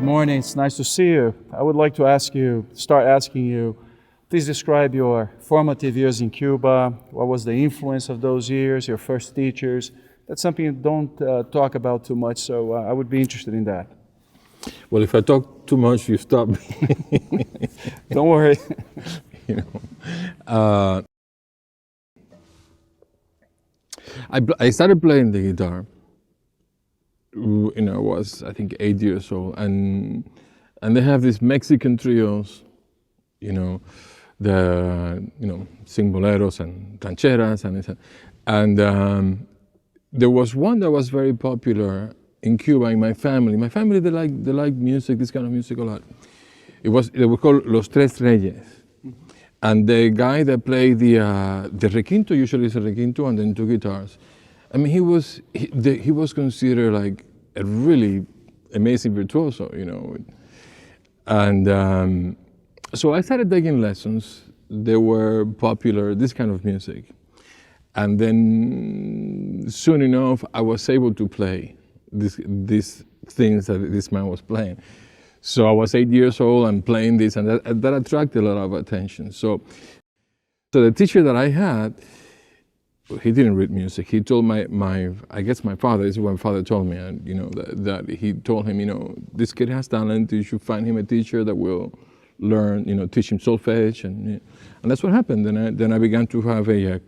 Good morning, it's nice to see you. I would like to start asking you, please describe your formative years in Cuba. What was the influence of those years, your first teachers? That's something you don't talk about too much, so I would be interested in that. Well, if I talk too much, you stop me. Don't worry. I started playing the guitar. I was, I think, 8 years old, and they have these Mexican trios, sing boleros and rancheras, and there was one that was very popular in Cuba in my family. My family, they like music, this kind of music a lot. They were called Los Tres Reyes, and the guy that played the requinto, usually it's a requinto and then two guitars. I mean, he was considered like a really amazing virtuoso, And so I started taking lessons. They were popular, this kind of music. And then soon enough, I was able to play these things that this man was playing. So I was 8 years old and playing this, and that attracted a lot of attention. So the teacher that I had, he didn't read music. He told my father, this is what my father told me, and that he told him, this kid has talent, you should find him a teacher that will learn, teach him solfege, and that's what happened. Then I began to have a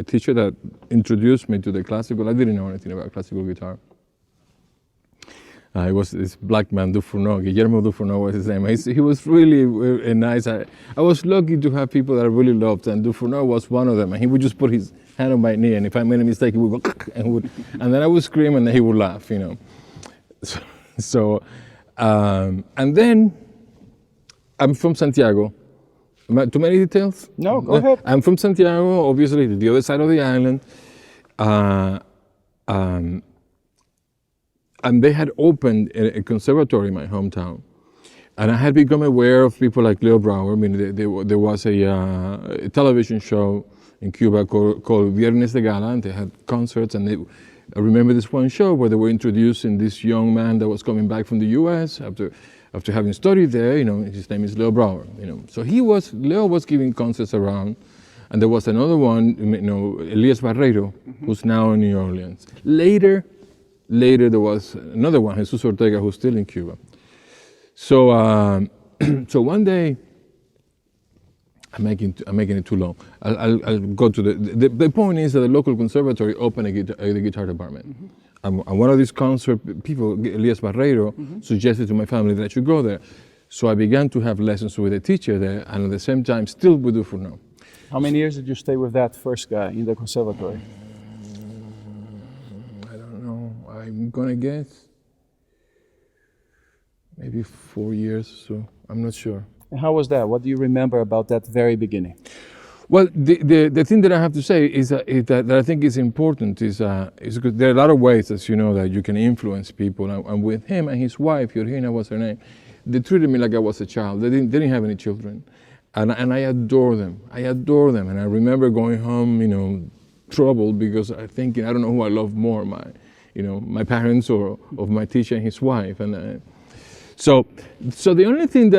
teacher that introduced me to the classical. I didn't know anything about classical guitar. It was this black man, Dufourneau, Guillermo Dufourneau was his name. He was really nice. I was lucky to have people that I really loved, and Dufourneau was one of them. And he would just put his hand on my knee, and if I made a mistake, he would go, and then I would scream, and then he would laugh, And then I'm from Santiago. Too many details? No, go ahead. I'm from Santiago, obviously, the other side of the island. And they had opened a conservatory in my hometown. And I had become aware of people like Leo Brouwer. I mean, there was a television show in Cuba called Viernes de Gala, and they had concerts. And I remember this one show where they were introducing this young man that was coming back from the U.S. after having studied there. His name is Leo Brouwer. So Leo was giving concerts around. And there was another one, Elias Barreiro, who's now in New Orleans. Later there was another one, Jesus Ortega, who's still in Cuba. So one day, I'm making it too long. I'll go to the point is that the local conservatory opened the guitar department. And one of these concert people, Elias Barreiro, suggested to my family that I should go there. So I began to have lessons with a teacher there, and at the same time, still with Dufourneau. How many years did you stay with that first guy in the conservatory? I'm gonna guess maybe 4 years or so. I'm not sure. And how was that? What do you remember about that very beginning? Well, the thing that I have to say is that I think is important is because there are a lot of ways, as you know, that you can influence people. And with him and his wife, Georgina was her name, they treated me like I was a child. They didn't have any children, and I adore them. And I remember going home, troubled because I don't know who I love more, my parents or of my teacher and his wife. And so the only thing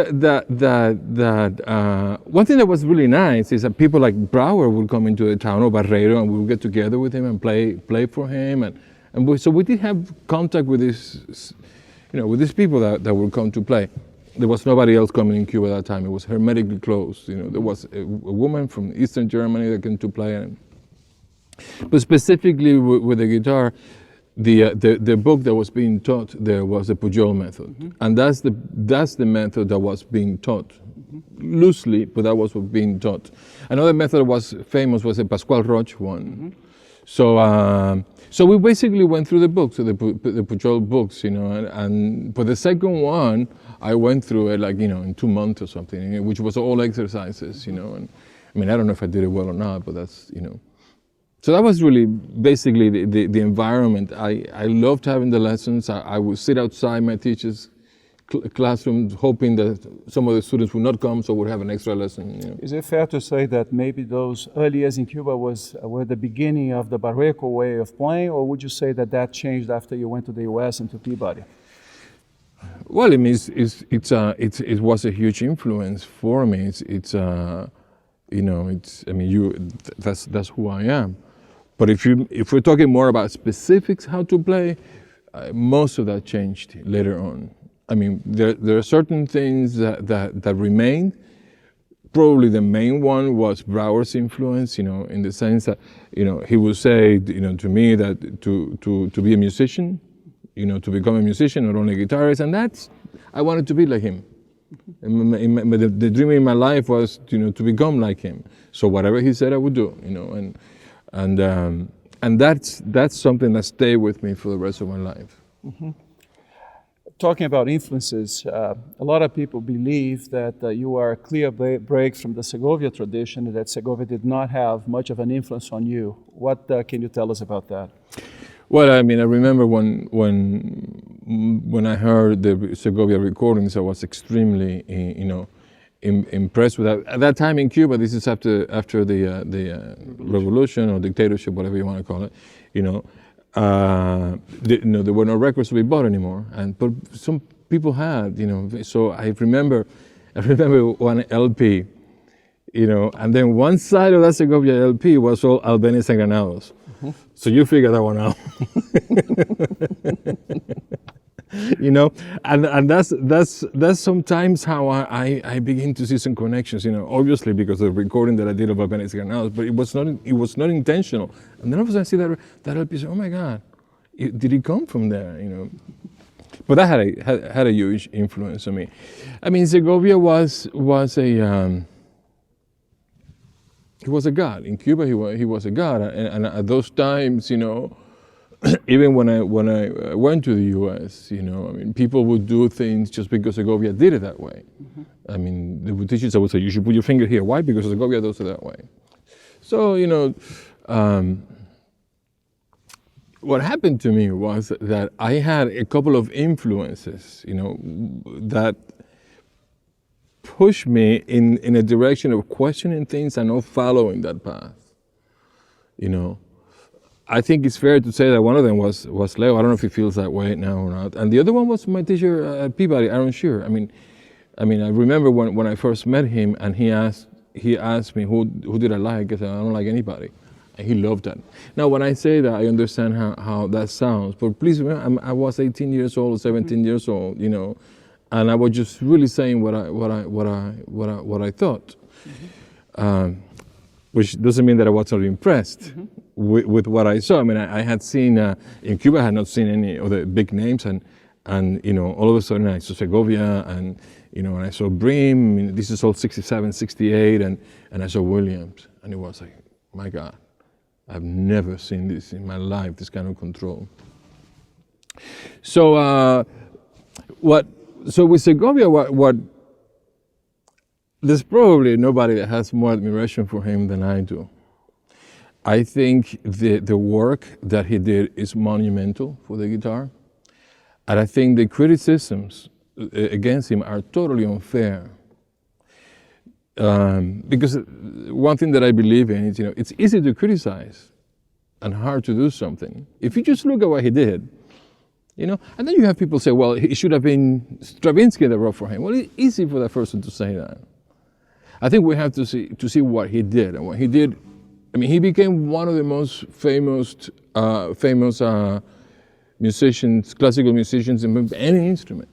one thing that was really nice is that people like Brouwer would come into the town, or Barreiro, and we would get together with him and play for him. So we did have contact with with these people that would come to play. There was nobody else coming in Cuba at that time. It was hermetically closed. There was a woman from Eastern Germany that came to play. But specifically with the guitar, the book that was being taught there was the Pujol method, and that's the method that was being taught loosely, but that was what being taught. Another method that was famous was the Pascual Roch one. So we basically went through the books, the Pujol books, and for the second one, I went through it in 2 months or something, which was all exercises, and I mean, I don't know if I did it well or not, but that's, So that was really basically the environment. I loved having the lessons. I would sit outside my teacher's classroom hoping that some of the students would not come, so would have an extra lesson. Is it fair to say that maybe those early years in Cuba were the beginning of the Barrueco way of playing, or would you say that changed after you went to the US and to Peabody? Well, I mean, it was a huge influence for me. You know, I mean, that's who I am. But if we're talking more about specifics, how to play, most of that changed later on. I mean, there are certain things that remained. Probably the main one was Brouwer's influence, you know, in the sense that, you know, he would say, you know, to me that to be a musician, you know, to become a musician, not only a guitarist, and I wanted to be like him. The dream in my life was, you know, to become like him. So whatever he said, I would do, you know, and that's something that stayed with me for the rest of my life. Mm-hmm. Talking about influences, a lot of people believe that you are a clear break from the Segovia tradition, and that Segovia did not have much of an influence on you. What can you tell us about that? Well, I mean, I remember when I heard the Segovia recordings, I was extremely, you know, impressed with that. At that time in Cuba, this is after the revolution or dictatorship, whatever you want to call it, you know. You know, there were no records to be bought anymore, but some people had, you know. So I remember one LP, you know, and then one side of that Segovia LP was all Albenes and Granados. Mm-hmm. So you figure that one out. You know, and that's sometimes how I begin to see some connections, you know, obviously because of the recording that I did of Albenes Granados, but it was not intentional. And then all of a sudden I see that LP, say, oh my God, did it come from there, you know? But that had a huge influence on me. I mean, Segovia was a he was a god. In Cuba, he was a god, and at those times, you know, even when I went to the U.S., you know, I mean, people would do things just because Segovia did it that way. Mm-hmm. I mean, the teachers would say, you should put your finger here. Why? Because Segovia does it that way. So, you know, what happened to me was that I had a couple of influences, you know, that pushed me in a direction of questioning things and not following that path, you know. I think it's fair to say that one of them was Leo. I don't know if he feels that way now or not. And the other one was my teacher at Peabody, Aaron Shearer. I mean, I remember when I first met him, and he asked me who did I like. I said, I don't like anybody. And he loved that. Now, when I say that, I understand how that sounds. But please remember, I was 18 years old, 17 years old, you know, and I was just really saying what I thought. Mm-hmm. Which doesn't mean that I wasn't impressed. Mm-hmm. with what I saw. I mean, I had seen, in Cuba, I had not seen any of the big names, and you know, all of a sudden I saw Segovia, and you know, and I saw Bream. I mean, this is all 67, 68, and I saw Williams, and it was like, my God, I've never seen this in my life, this kind of control. So, so with Segovia, what there's probably nobody that has more admiration for him than I do. I think the work that he did is monumental for the guitar. And I think the criticisms against him are totally unfair. Because one thing that I believe in is, you know, it's easy to criticize and hard to do something. If you just look at what he did, you know, and then you have people say, well, it should have been Stravinsky that wrote for him. Well, it's easy for that person to say that. I think we have to see what he did, and what he did. I mean, he became one of the most famous musicians, classical musicians in any instrument.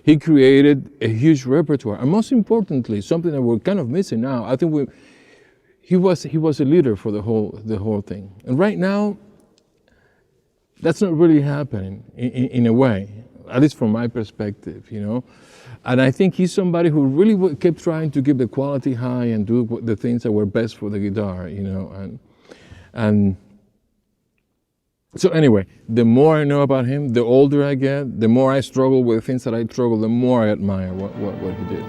He created a huge repertoire, and most importantly, something that we're kind of missing now. I think he was a leader for the whole thing, and right now, that's not really happening in a way, at least from my perspective, you know. And I think he's somebody who really kept trying to keep the quality high and do the things that were best for the guitar, you know. And so anyway, the more I know about him, the older I get, the more I struggle with things that I struggle, the more I admire what he did.